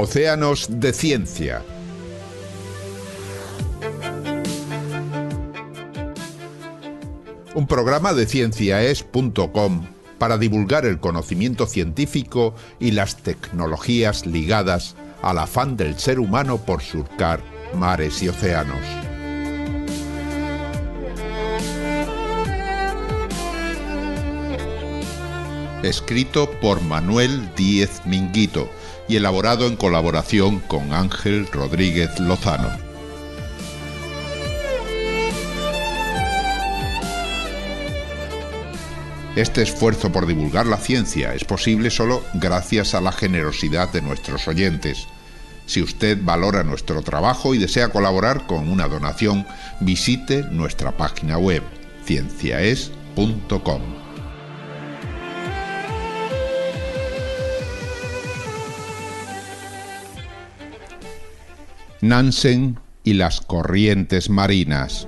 Océanos de Ciencia. Un programa de cienciaes.com para divulgar el conocimiento científico y las tecnologías ligadas al afán del ser humano por surcar mares y océanos. Escrito por Manuel Díez Minguito y elaborado en colaboración con Ángel Rodríguez Lozano. Este esfuerzo por divulgar la ciencia es posible solo gracias a la generosidad de nuestros oyentes. Si usted valora nuestro trabajo y desea colaborar con una donación, visite nuestra página web cienciaes.com. Nansen y las corrientes marinas.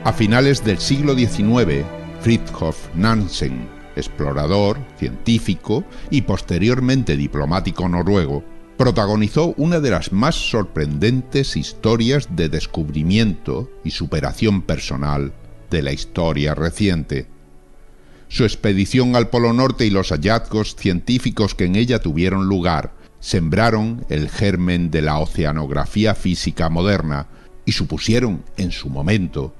A finales del siglo XIX, Fridtjof Nansen, explorador, científico y posteriormente diplomático noruego, protagonizó una de las más sorprendentes historias de descubrimiento y superación personal de la historia reciente. Su expedición al Polo Norte y los hallazgos científicos que en ella tuvieron lugar sembraron el germen de la oceanografía física moderna y supusieron, en su momento,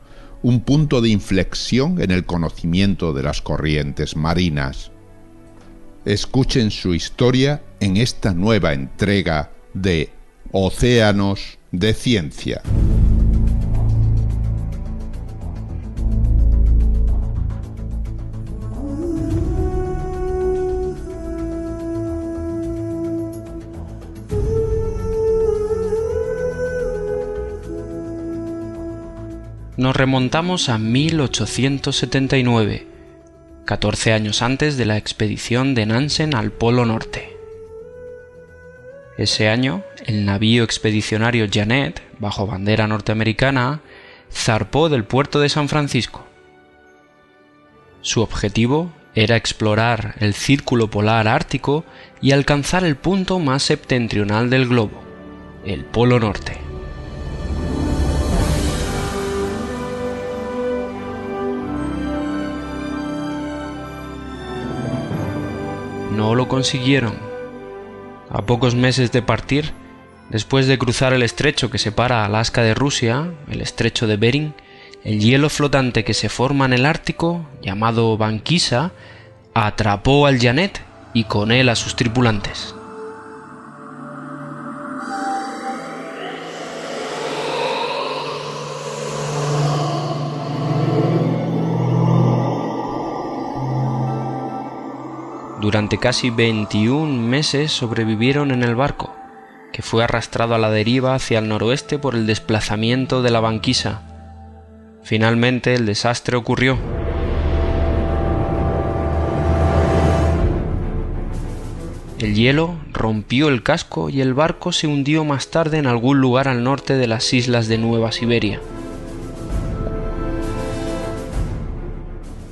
un punto de inflexión en el conocimiento de las corrientes marinas. Escuchen su historia en esta nueva entrega de Océanos de Ciencia. Nos remontamos a 1879, 14 años antes de la expedición de Nansen al Polo Norte. Ese año, el navío expedicionario Jeannette, bajo bandera norteamericana, zarpó del puerto de San Francisco. Su objetivo era explorar el círculo polar ártico y alcanzar el punto más septentrional del globo, el Polo Norte. No lo consiguieron. A pocos meses de partir, después de cruzar el estrecho que separa Alaska de Rusia, el estrecho de Bering, el hielo flotante que se forma en el Ártico, llamado banquisa, atrapó al Jeannette y con él a sus tripulantes. Durante casi 21 meses sobrevivieron en el barco, que fue arrastrado a la deriva hacia el noroeste por el desplazamiento de la banquisa. Finalmente el desastre ocurrió. El hielo rompió el casco y el barco se hundió más tarde en algún lugar al norte de las islas de Nueva Siberia.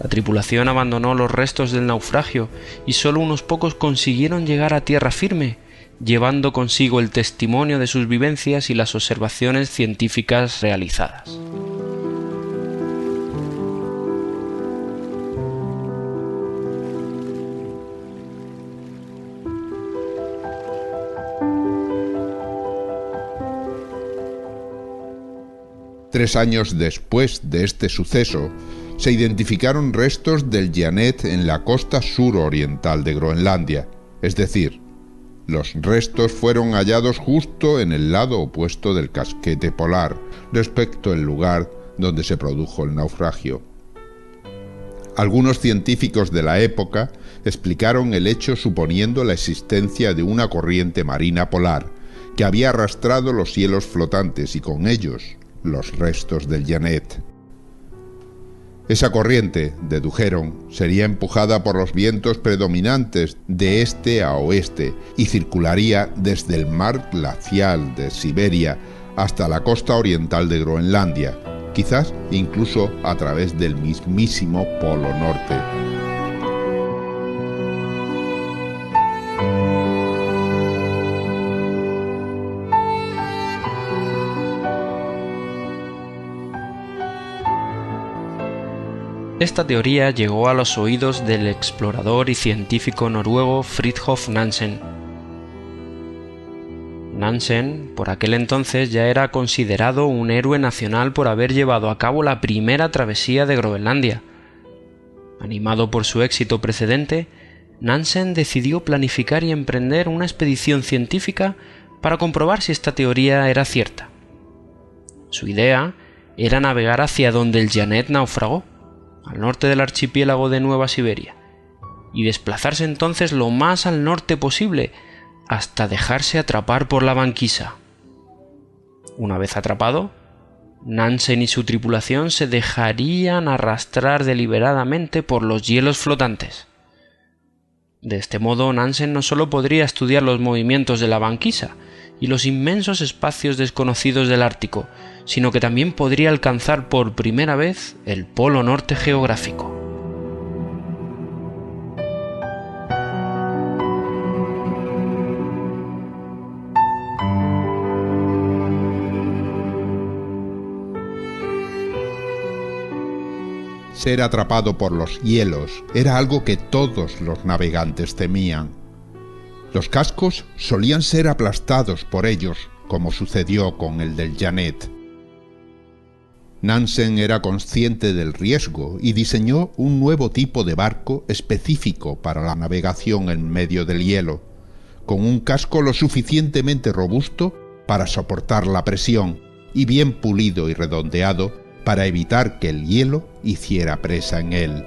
La tripulación abandonó los restos del naufragio y solo unos pocos consiguieron llegar a tierra firme, llevando consigo el testimonio de sus vivencias y las observaciones científicas realizadas. Tres años después de este suceso, se identificaron restos del Jeannette en la costa suroriental de Groenlandia, es decir, los restos fueron hallados justo en el lado opuesto del casquete polar, respecto al lugar donde se produjo el naufragio. Algunos científicos de la época explicaron el hecho suponiendo la existencia de una corriente marina polar que había arrastrado los hielos flotantes y con ellos los restos del Jeannette. Esa corriente, dedujeron, sería empujada por los vientos predominantes de este a oeste y circularía desde el mar glacial de Siberia hasta la costa oriental de Groenlandia, quizás incluso a través del mismísimo Polo Norte. Esta teoría llegó a los oídos del explorador y científico noruego Fridtjof Nansen. Nansen, por aquel entonces, ya era considerado un héroe nacional por haber llevado a cabo la primera travesía de Groenlandia. Animado por su éxito precedente, Nansen decidió planificar y emprender una expedición científica para comprobar si esta teoría era cierta. Su idea era navegar hacia donde el Jeannet naufragó, al norte del archipiélago de Nueva Siberia, y desplazarse entonces lo más al norte posible hasta dejarse atrapar por la banquisa. Una vez atrapado, Nansen y su tripulación se dejarían arrastrar deliberadamente por los hielos flotantes. De este modo, Nansen no solo podría estudiar los movimientos de la banquisa y los inmensos espacios desconocidos del Ártico, sino que también podría alcanzar por primera vez el Polo Norte geográfico. Ser atrapado por los hielos era algo que todos los navegantes temían. Los cascos solían ser aplastados por ellos, como sucedió con el del Jeannet. Nansen era consciente del riesgo y diseñó un nuevo tipo de barco específico para la navegación en medio del hielo, con un casco lo suficientemente robusto para soportar la presión y bien pulido y redondeado para evitar que el hielo hiciera presa en él.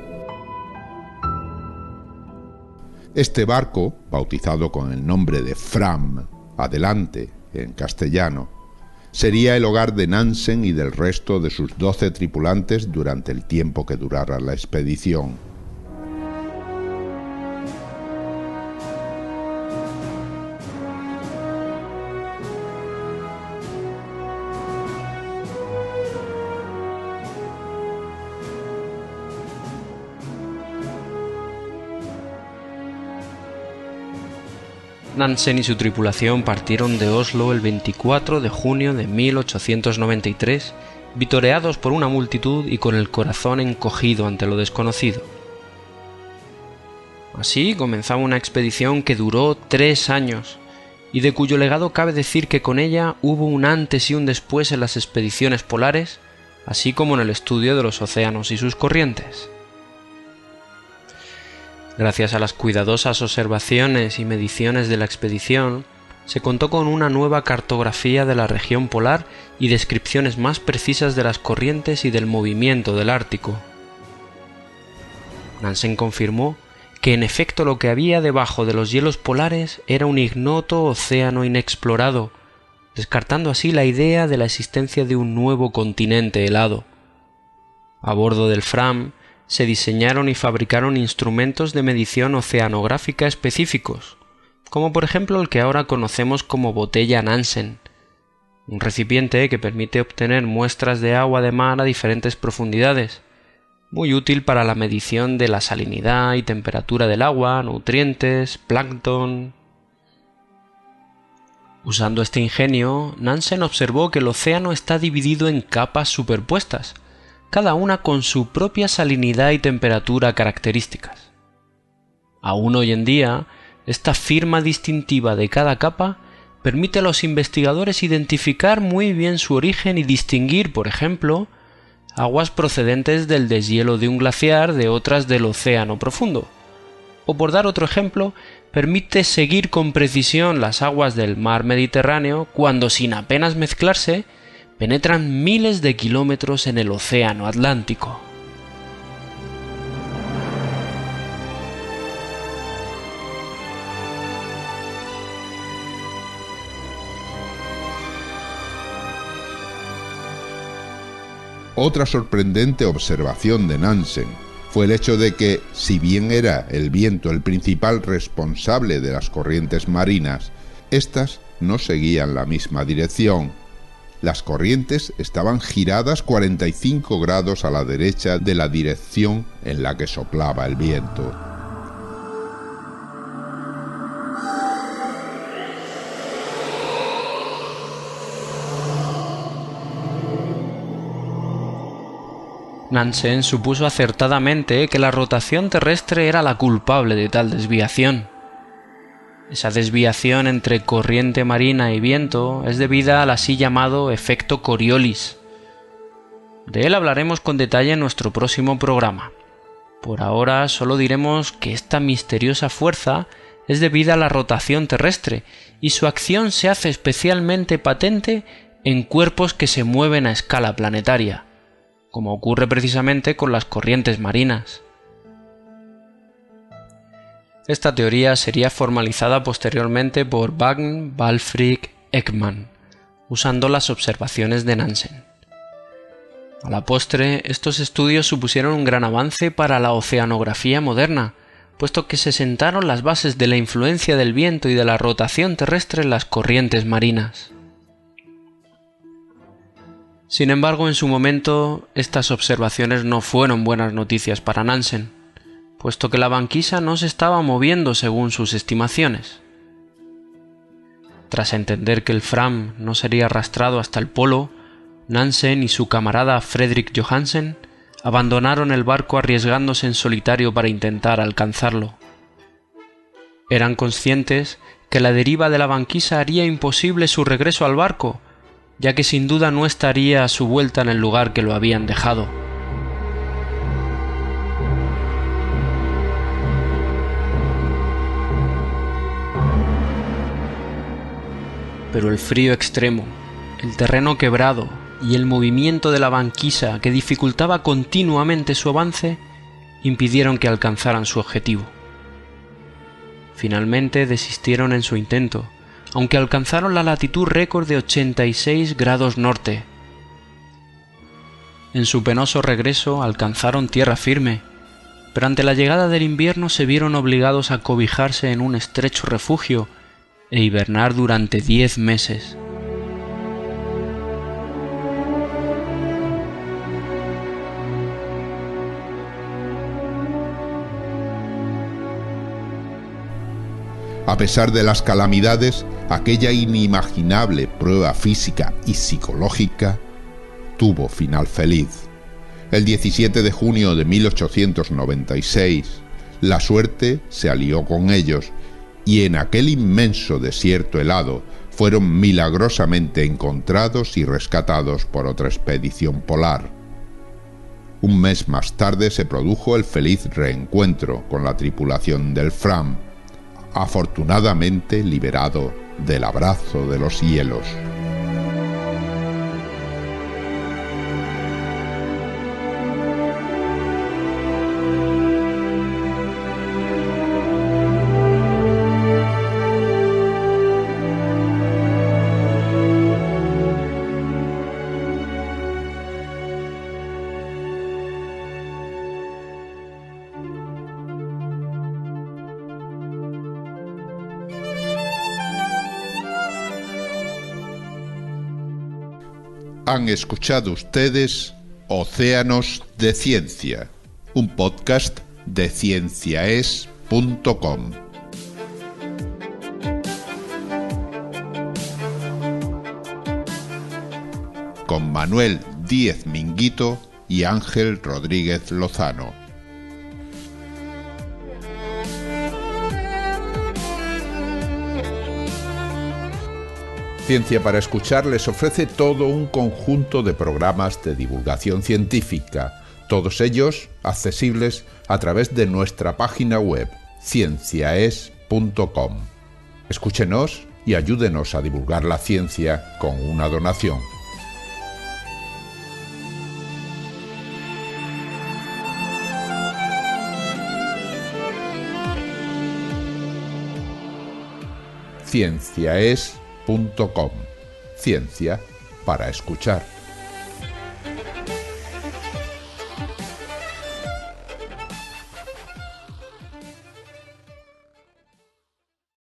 Este barco, bautizado con el nombre de Fram, adelante en castellano, sería el hogar de Nansen y del resto de sus 12 tripulantes durante el tiempo que durara la expedición. Nansen y su tripulación partieron de Oslo el 24 de junio de 1893, vitoreados por una multitud y con el corazón encogido ante lo desconocido. Así comenzaba una expedición que duró 3 años, y de cuyo legado cabe decir que con ella hubo un antes y un después en las expediciones polares, así como en el estudio de los océanos y sus corrientes. Gracias a las cuidadosas observaciones y mediciones de la expedición, se contó con una nueva cartografía de la región polar y descripciones más precisas de las corrientes y del movimiento del Ártico. Nansen confirmó que en efecto lo que había debajo de los hielos polares era un ignoto océano inexplorado, descartando así la idea de la existencia de un nuevo continente helado. A bordo del Fram se diseñaron y fabricaron instrumentos de medición oceanográfica específicos, como por ejemplo el que ahora conocemos como botella Nansen, un recipiente que permite obtener muestras de agua de mar a diferentes profundidades, muy útil para la medición de la salinidad y temperatura del agua, nutrientes, plancton. Usando este ingenio, Nansen observó que el océano está dividido en capas superpuestas, cada una con su propia salinidad y temperatura características. Aún hoy en día, esta firma distintiva de cada capa permite a los investigadores identificar muy bien su origen y distinguir, por ejemplo, aguas procedentes del deshielo de un glaciar de otras del océano profundo. O por dar otro ejemplo, permite seguir con precisión las aguas del mar Mediterráneo cuando, sin apenas mezclarse, penetran miles de kilómetros en el océano Atlántico. Otra sorprendente observación de Nansen fue el hecho de que, si bien era el viento el principal responsable de las corrientes marinas, éstas no seguían la misma dirección. Las corrientes estaban giradas 45 grados a la derecha de la dirección en la que soplaba el viento. Nansen supuso acertadamente que la rotación terrestre era la culpable de tal desviación. Esa desviación entre corriente marina y viento es debida al así llamado efecto Coriolis. De él hablaremos con detalle en nuestro próximo programa. Por ahora solo diremos que esta misteriosa fuerza es debida a la rotación terrestre y su acción se hace especialmente patente en cuerpos que se mueven a escala planetaria, como ocurre precisamente con las corrientes marinas. Esta teoría sería formalizada posteriormente por Vagn, Wälfrich, Ekman, usando las observaciones de Nansen. A la postre, estos estudios supusieron un gran avance para la oceanografía moderna, puesto que se sentaron las bases de la influencia del viento y de la rotación terrestre en las corrientes marinas. Sin embargo, en su momento, estas observaciones no fueron buenas noticias para Nansen, puesto que la banquisa no se estaba moviendo según sus estimaciones. Tras entender que el Fram no sería arrastrado hasta el polo, Nansen y su camarada Fredrik Johansen abandonaron el barco arriesgándose en solitario para intentar alcanzarlo. Eran conscientes que la deriva de la banquisa haría imposible su regreso al barco, ya que sin duda no estaría a su vuelta en el lugar que lo habían dejado. Pero el frío extremo, el terreno quebrado y el movimiento de la banquisa que dificultaba continuamente su avance impidieron que alcanzaran su objetivo. Finalmente desistieron en su intento, aunque alcanzaron la latitud récord de 86 grados norte. En su penoso regreso alcanzaron tierra firme, pero ante la llegada del invierno se vieron obligados a cobijarse en un estrecho refugio e hibernar durante 10 meses. A pesar de las calamidades, aquella inimaginable prueba física y psicológica tuvo final feliz. El 17 de junio de 1896, la suerte se alió con ellos y en aquel inmenso desierto helado fueron milagrosamente encontrados y rescatados por otra expedición polar. Un mes más tarde se produjo el feliz reencuentro con la tripulación del Fram, afortunadamente liberado del abrazo de los hielos. Han escuchado ustedes Océanos de Ciencia, un podcast de cienciaes.com. Con Manuel Díez Minguito y Ángel Rodríguez Lozano. Ciencia para Escuchar les ofrece todo un conjunto de programas de divulgación científica, todos ellos accesibles a través de nuestra página web cienciaes.com. Escúchenos y ayúdenos a divulgar la ciencia con una donación. cienciaes.com. Ciencia para escuchar.